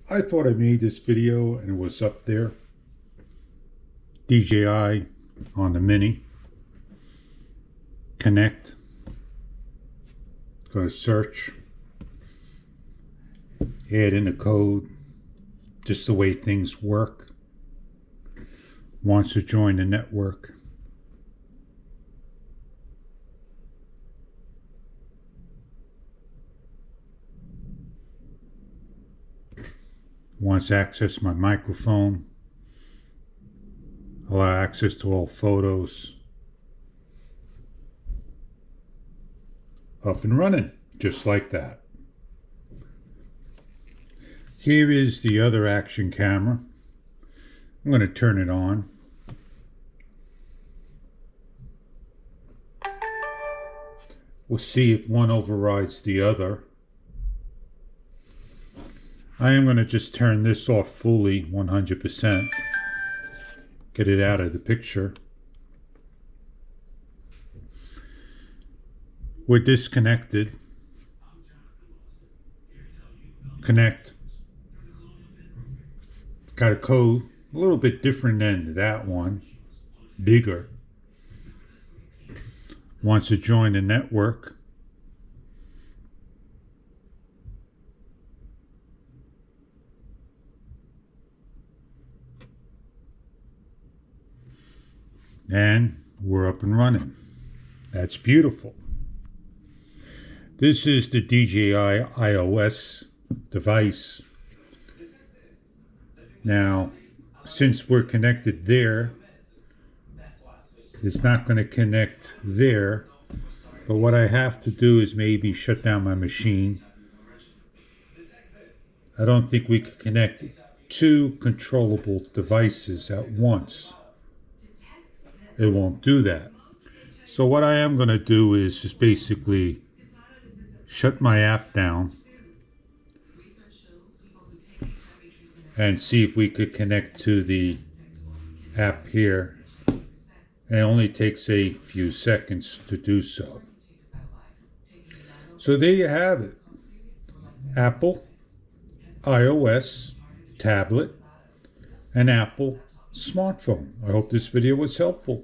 I thought I made this video and it was up there. DJI on the Mini. Connect. Go to search. Add in the code. Just the way things work. Wants to join the network. Wants to access my microphone. Allow access to all photos. Up and running, just like that. Here is the other Action camera. I'm going to turn it on. We'll see if one overrides the other. I am going to just turn this off fully, 100%. Get it out of the picture. We're disconnected. Connect. It's got a code, a little bit different than that one. Bigger. Wants to join the network. And we're up and running. That's beautiful. This is the DJI iOS device. Now, since we're connected there, it's not going to connect there. But what I have to do is maybe shut down my machine. I don't think we could connect two controllable devices at once. It won't do that. So what I am going to do is just basically shut my app down and see if we could connect to the app here. And it only takes a few seconds to do so. So there you have it. Apple, iOS, tablet, and Apple smartphone. I hope this video was helpful.